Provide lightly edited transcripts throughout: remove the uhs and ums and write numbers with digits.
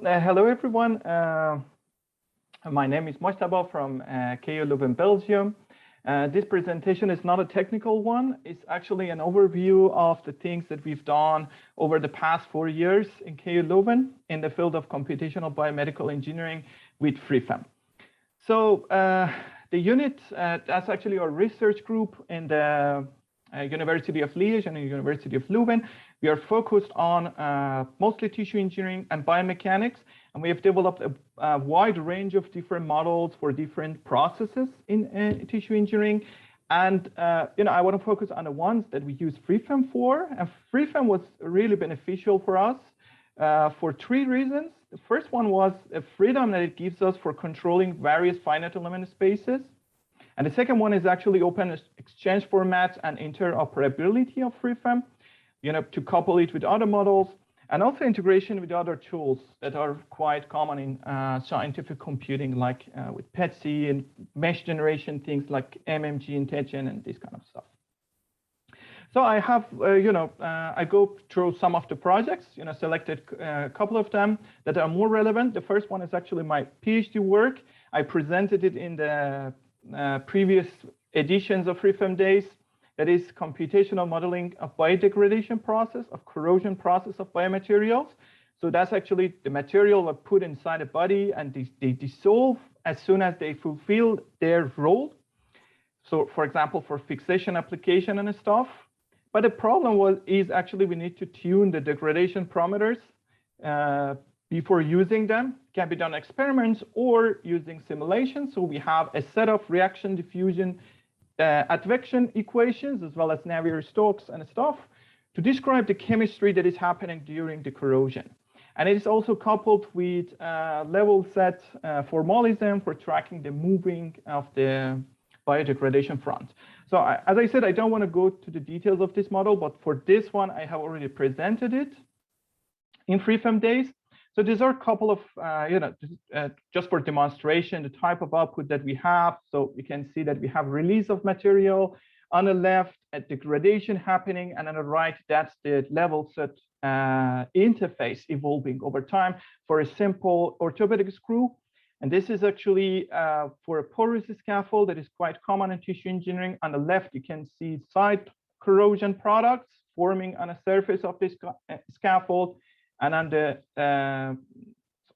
Hello everyone. My name is Mojtaba from KU Leuven, Belgium. This presentation is not a technical one. It's actually an overview of the things that we've done over the past 4 years in KU Leuven in the field of computational biomedical engineering with FreeFEM. So the unit, that's actually our research group in the University of Liège and the University of Leuven. We are focused on mostly tissue engineering and biomechanics, and we have developed a wide range of different models for different processes in tissue engineering. And I want to focus on the ones that we use FreeFEM for. And FreeFEM was really beneficial for us for 3 reasons. The first one was a freedom that it gives us for controlling various finite element spaces. And the second one is actually open exchange formats and interoperability of FreeFEM, to couple it with other models, and also integration with other tools that are quite common in scientific computing, like with PET-C and mesh generation, things like MMG intention and this kind of stuff. So I have, I go through some of the projects, selected a couple of them that are more relevant. The first one is actually my PhD work. I presented it in the previous editions of FreeFEM Days. That is computational modeling of biodegradation process, of corrosion process of biomaterials. So that's actually the material are put inside a body and they dissolve as soon as they fulfill their role. So for example, for fixation application and stuff. But the problem is actually we need to tune the degradation parameters before using them. It can be done experiments or using simulation. So we have a set of reaction diffusion advection equations, as well as Navier-Stokes and stuff, to describe the chemistry that is happening during the corrosion. And it is also coupled with level set formalism for tracking the moving of the biodegradation front. So as I said, I don't want to go to the details of this model, but for this one, I have already presented it in FreeFEM Days. So these are a couple of, just for demonstration, the type of output that we have. So you can see that we have release of material on the left, a degradation happening, and on the right, that's the level set interface evolving over time for a simple orthopedic screw. And this is actually for a porous scaffold that is quite common in tissue engineering. On the left, you can see side corrosion products forming on a surface of this scaffold. And on the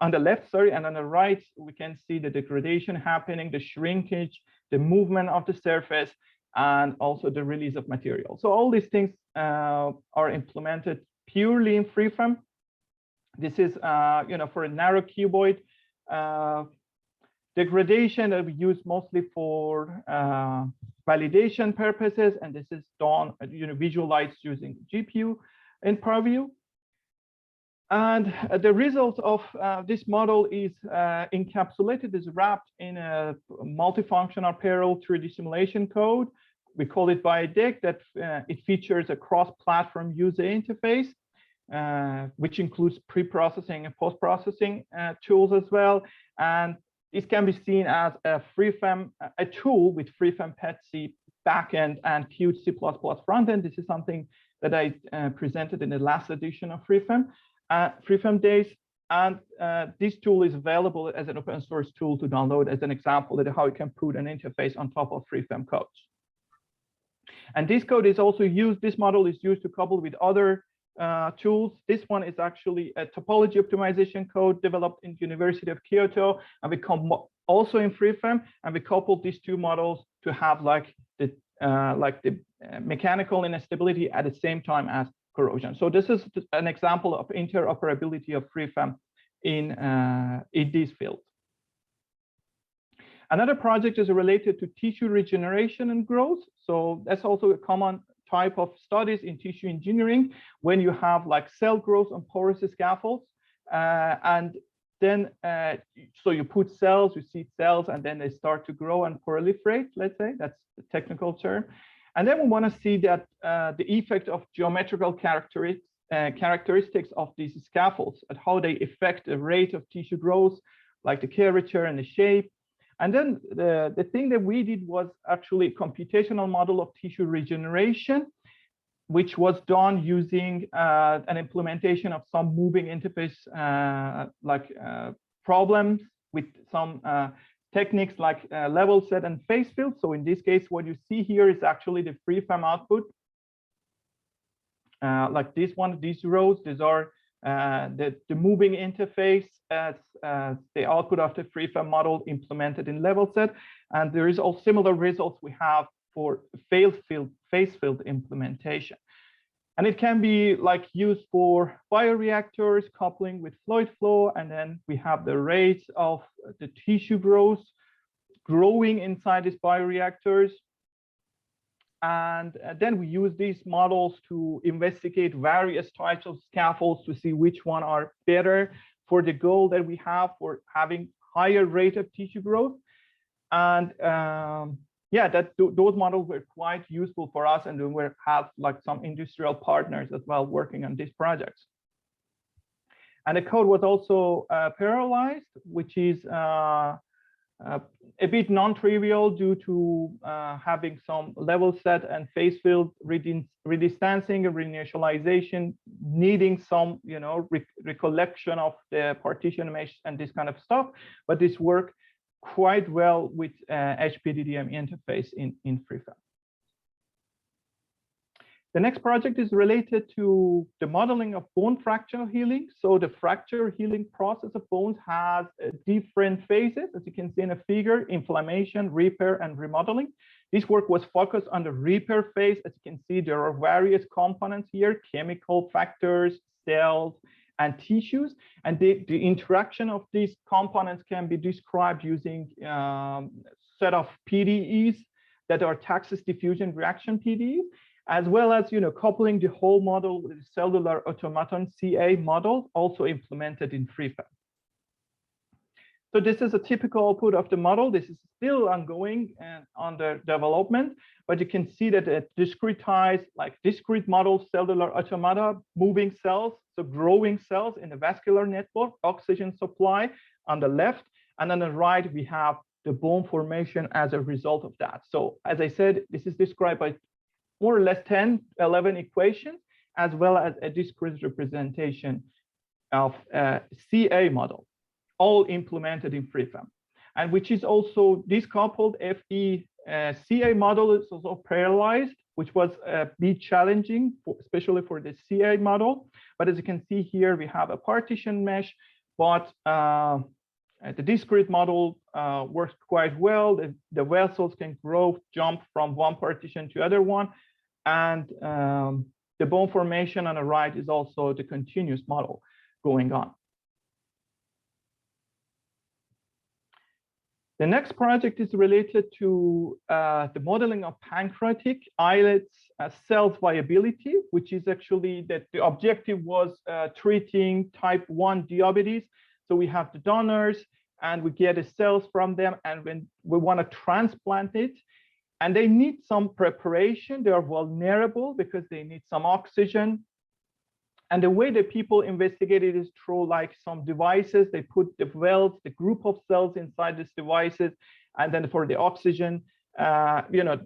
left, and on the right, we can see the degradation happening, the shrinkage, the movement of the surface, and also the release of material. So all these things are implemented purely in FreeFEM. This is, for a narrow cuboid degradation that we use mostly for validation purposes, and this is done, visualized using GPU in Purview. And the result of this model is encapsulated, is wrapped in a multifunctional parallel 3D simulation code. We call it Biodeg, that it features a cross-platform user interface, which includes pre-processing and post-processing tools as well. And this can be seen as a FreeFEM, a tool with FreeFEM PET-C backend and Qt C++ frontend. This is something that I presented in the last edition of FreeFEM Days, and this tool is available as an open source tool to download as an example of how you can put an interface on top of FreeFEM codes. And this code is also used, this model is used to couple with other tools. This one is actually a topology optimization code developed in the University of Kyoto, and we come also in FreeFEM, and we coupled these 2 models to have like the mechanical instability at the same time as corrosion. So this is an example of interoperability of FreeFEM in this field. Another project is related to tissue regeneration and growth. So that's also a common type of studies in tissue engineering when you have like cell growth on porous scaffolds. And then, so you put cells, you seed cells, and then they start to grow and proliferate, let's say, that's the technical term. And then we want to see that the effect of geometrical characteristics of these scaffolds and how they affect the rate of tissue growth, like the curvature and the shape. And then the thing that we did was actually a computational model of tissue regeneration which was done using an implementation of some moving interface problems with some techniques like level set and phase field. So in this case, what you see here is actually the FreeFEM output. Like this one, these rows, these are the moving interface as the output of the FreeFEM model implemented in level set. And there is all similar results we have for phase field implementation. And it can be like used for bioreactors, coupling with fluid flow. And then we have the rates of the tissue growth growing inside these bioreactors. And then we use these models to investigate various types of scaffolds to see which one are better for the goal that we have for having higher rate of tissue growth. And yeah, those models were quite useful for us, and we have like some industrial partners as well working on these projects. And the code was also parallelized, which is a bit non-trivial due to having some level set and phase field redistancing and reinitialization, needing some, you know, recollection of the partition mesh and this kind of stuff. But this worked quite well with HPDDM interface in FreeFEM. The next project is related to the modeling of bone fracture healing. So the fracture healing process of bones has different phases, as you can see in a figure: inflammation, repair, and remodeling. This work was focused on the repair phase. As you can see, there are various components here: chemical factors, cells, and tissues. And the interaction of these components can be described using a set of PDEs that are Taxis diffusion reaction PDEs, as well as, you know, coupling the whole model with the cellular automaton CA model, also implemented in FreeFEM. So this is a typical output of the model. This is still ongoing and under development, but you can see that it discretized, like discrete model cellular automata, moving cells, so growing cells in the vascular network, oxygen supply on the left, and on the right, we have the bone formation as a result of that. So as I said, this is described by more or less 10, 11 equations, as well as a discrete representation of a CA model, all implemented in FreeFEM, and which is also this coupled FE CA model is also parallelized, which was a bit challenging, especially for the CA model. But as you can see here, we have a partition mesh, but the discrete model works quite well. The vessels can grow, jump from one partition to other one. And the bone formation on the right is also the continuous model going on. The next project is related to the modeling of pancreatic islets cells viability, which is actually that the objective was treating type 1 diabetes. So we have the donors and we get the cells from them, and when we want to transplant it, and they need some preparation, they are vulnerable because they need some oxygen. And the way that people investigate it is through like some devices. They put the wells, the group of cells inside these devices. And then for the oxygen, you know,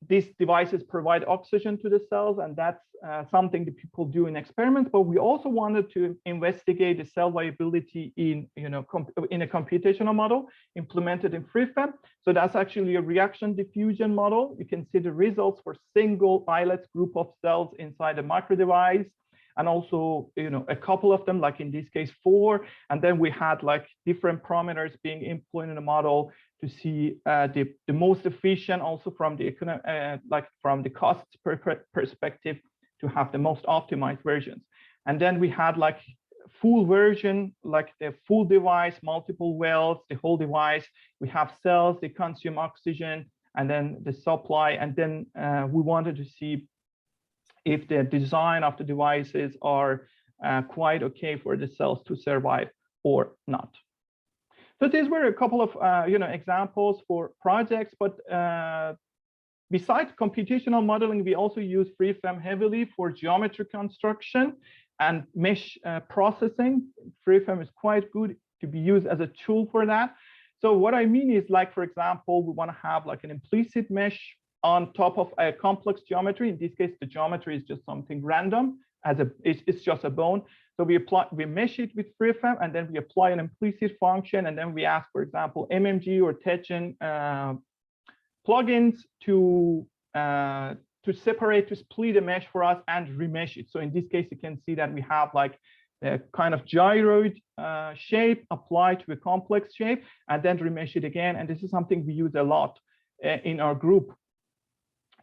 these devices provide oxygen to the cells. And that's something that people do in experiments. But we also wanted to investigate the cell viability in, you know, in a computational model implemented in FreeFEM. So that's actually a reaction diffusion model. You can see the results for single islets group of cells inside a micro device. And also, you know, a couple of them, like in this case, 4. And then we had like different parameters being employed in the model to see the most efficient, also from the like from the cost perspective, to have the most optimized versions. And then we had like full version, like the full device, multiple wells, the whole device. We have cells, they consume oxygen, and then the supply. And then we wanted to see if the design of the devices are quite okay for the cells to survive or not. So these were a couple of you know, examples for projects, but besides computational modeling, we also use FreeFEM heavily for geometry construction and mesh processing. FreeFEM is quite good to be used as a tool for that. So what I mean is, like, for example, we want to have like an implicit mesh on top of a complex geometry. In this case, the geometry is just something random, it's just a bone. So we mesh it with FreeFEM, and then we apply an implicit function, and then we ask, for example, MMG or Techen plugins to separate, to split a mesh for us and remesh it. So in this case, you can see that we have like a kind of gyroid shape applied to a complex shape, and then remesh it again. And this is something we use a lot in our group.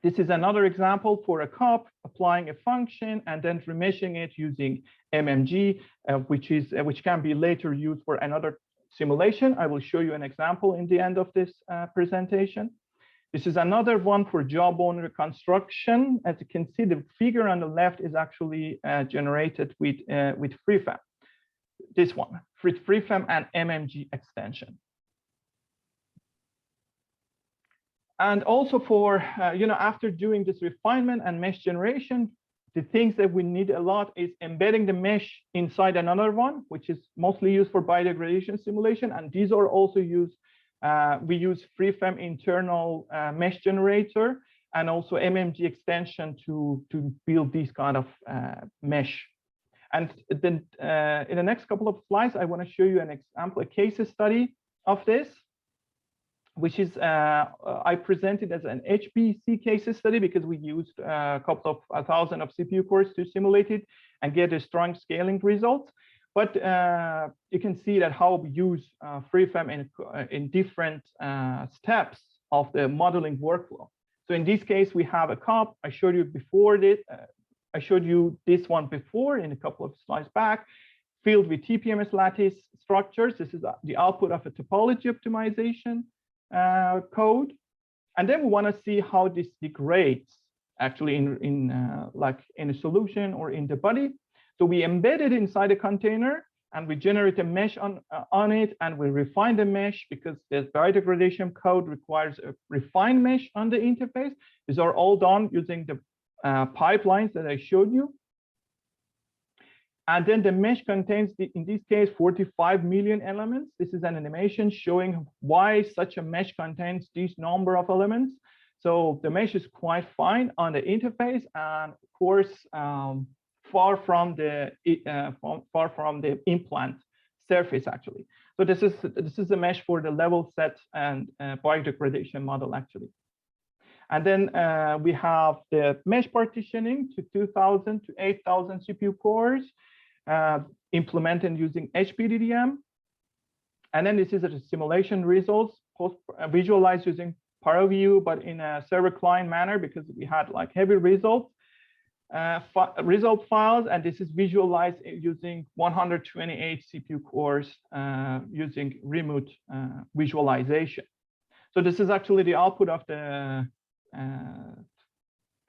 This is another example for a cup, applying a function and then remeshing it using MMG, which can be later used for another simulation. I will show you an example in the end of this presentation. This is another one for jawbone reconstruction. As you can see, the figure on the left is actually generated with FreeFEM. This one, with FreeFEM and MMG extension. And also for, after doing this refinement and mesh generation, the things that we need a lot is embedding the mesh inside another one, which is mostly used for biodegradation simulation. And these are also used, we use FreeFEM internal mesh generator and also MMG extension to build these kind of mesh. And then in the next couple of slides, I want to show you an example, a case study of this, which is I presented as an HPC case study because we used a couple of thousand of CPU cores to simulate it and get a strong scaling result. But you can see that how we use FreeFEM in different steps of the modeling workflow. So in this case, we have a cup. I showed you before this. I showed you this one before in a couple of slides back, filled with TPMS lattice structures. This is the output of a topology optimization code, and then we want to see how this degrades actually in a solution or in the body. So we embed it inside a container and we generate a mesh on it, and we refine the mesh because the biodegradation code requires a refined mesh on the interface. These are all done using the pipelines that I showed you. And then the mesh contains, in this case, 45 million elements. This is an animation showing why such a mesh contains this number of elements. So the mesh is quite fine on the interface, and of course, far from the implant surface actually. So this is a mesh for the level set and biodegradation model actually. And then we have the mesh partitioning to 2,000 to 8,000 CPU cores. Implemented using HPDDM. And then this is a simulation results visualized using ParaView, but in a server client manner because we had like heavy results, result files. And this is visualized using 128 CPU cores using remote visualization. So this is actually the output of the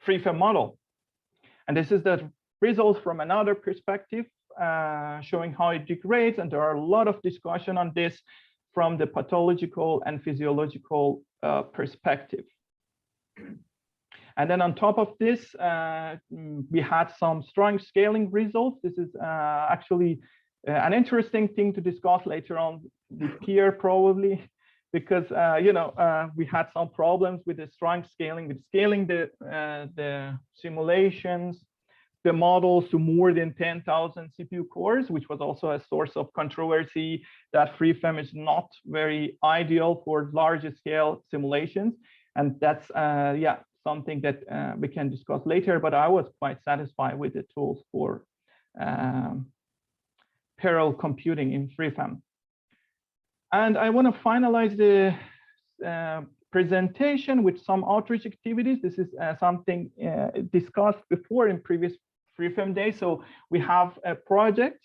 FreeFEM model. And this is the results from another perspective, showing how it degrades, and there are a lot of discussion on this from the pathological and physiological perspective. And then on top of this, we had some strong scaling results. This is actually an interesting thing to discuss later on with Pierre probably, because we had some problems with the strong scaling, with scaling the simulations, the models to more than 10,000 CPU cores, which was also a source of controversy that FreeFEM is not very ideal for larger scale simulations. And that's something that we can discuss later, but I was quite satisfied with the tools for parallel computing in FreeFEM. And I want to finalize the presentation with some outreach activities. This is something discussed before in previous FreeFEM days. So we have a project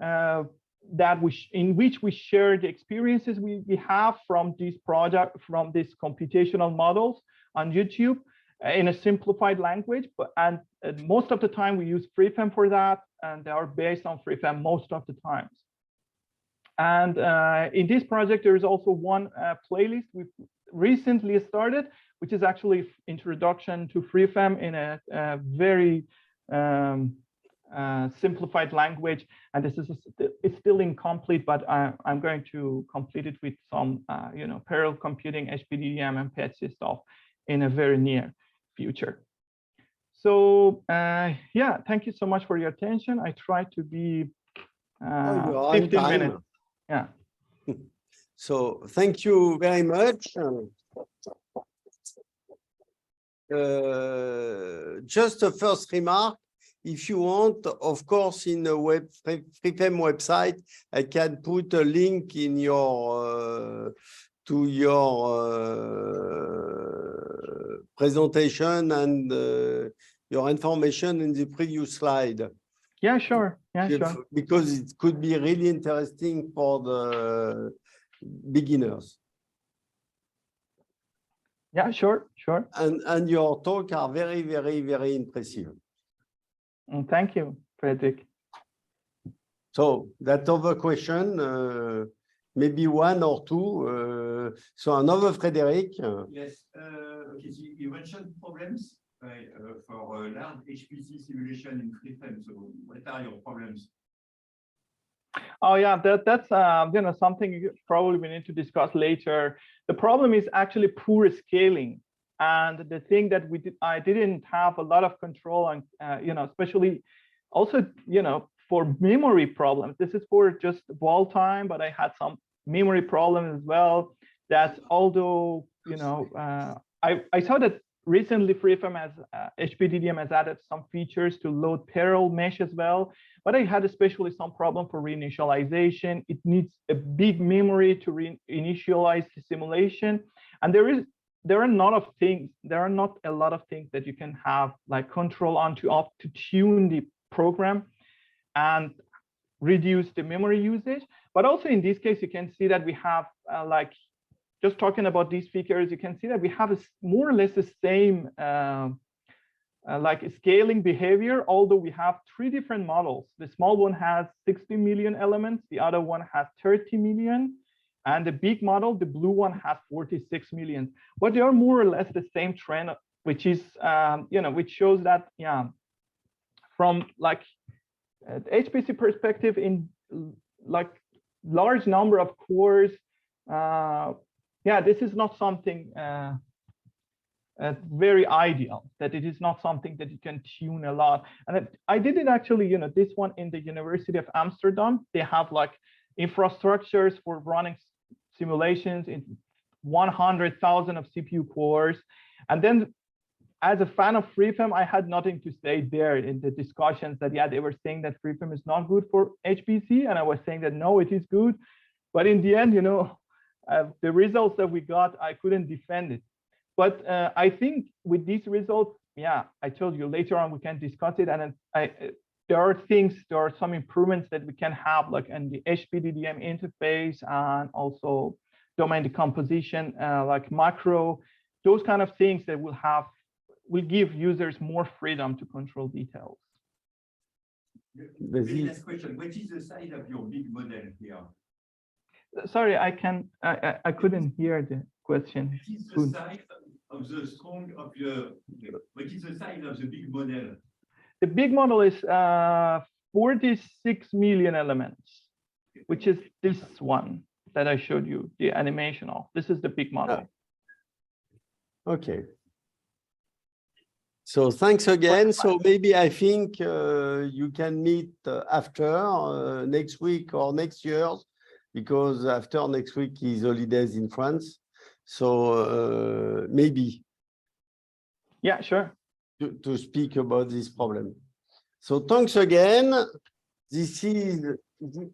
in which we share the experiences we have from this project, from these computational models on YouTube in a simplified language. And most of the time we use FreeFEM for that, and they are based on FreeFEM most of the times. And in this project, there is also one playlist we've recently started, which is actually introduction to FreeFEM in a very simplified language. And this is it's still incomplete, but I'm going to complete it with some parallel computing, HPDDM, and PETC stuff in a very near future. So yeah, thank you so much for your attention. I try to be 15 minutes. Yeah. So thank you very much. Just a first remark. If you want, of course, in the FreeFEM website, I can put a link in your to your presentation and your information in the previous slide. Yeah, sure. Yeah, sure. Because it could be really interesting for the beginners. Yeah, sure, sure. And your talk are very, very, very impressive. Thank you, Frederick. So that other question, maybe one or two. So another Frederick. Yes. Okay. So you mentioned problems for large HPC simulation in FreeFEM. So what are your problems? Oh yeah, that's you know, something probably we need to discuss later. The problem is actually poor scaling, and the thing that I didn't have a lot of control on, you know, especially also, you know, for memory problems. This is for just wall time, but I had some memory problems as well. That although, you know, I saw that recently FreeFEM has HPDDM has added some features to load parallel mesh as well, but I had especially some problem for reinitialization. It needs a big memory to reinitialize the simulation, and there are not a lot of things that you can have like control on to tune the program and reduce the memory usage. But also in this case, you can see that we have like, just talking about these figures, you can see that we have more or less the same like scaling behavior, although we have three different models. The small one has 60 million elements, the other one has 30 million, and the big model, the blue one, has 46 million. But they are more or less the same trend, which is, you know, which shows that, yeah, from like HPC perspective, in like large number of cores, yeah, this is not something very ideal, that it is not something that you can tune a lot. And I did it actually, you know, this one in the University of Amsterdam. They have like infrastructures for running simulations in 100,000 of CPU cores. And then as a fan of FreeFEM, I had nothing to say there in the discussions that, yeah, they were saying that FreeFEM is not good for HPC. And I was saying that, no, it is good. But in the end, you know, the results that we got, I couldn't defend it. But I think with these results, yeah, I told you later on we can discuss it. And there are some improvements that we can have, like in the HPDDM interface and also domain decomposition, like macro, those kind of things that will give users more freedom to control details. Very last question. What is the size of your big model here? Sorry, I couldn't hear the question. What is the size of the what is the size of the big model? The big model is 46 million elements, which is this one that I showed you, the animation of. This is the big model. Okay. So thanks again. So maybe I think you can meet after next week or next year, because after next week is holidays in France. So maybe. Yeah, sure. To speak about this problem. So thanks again. This is the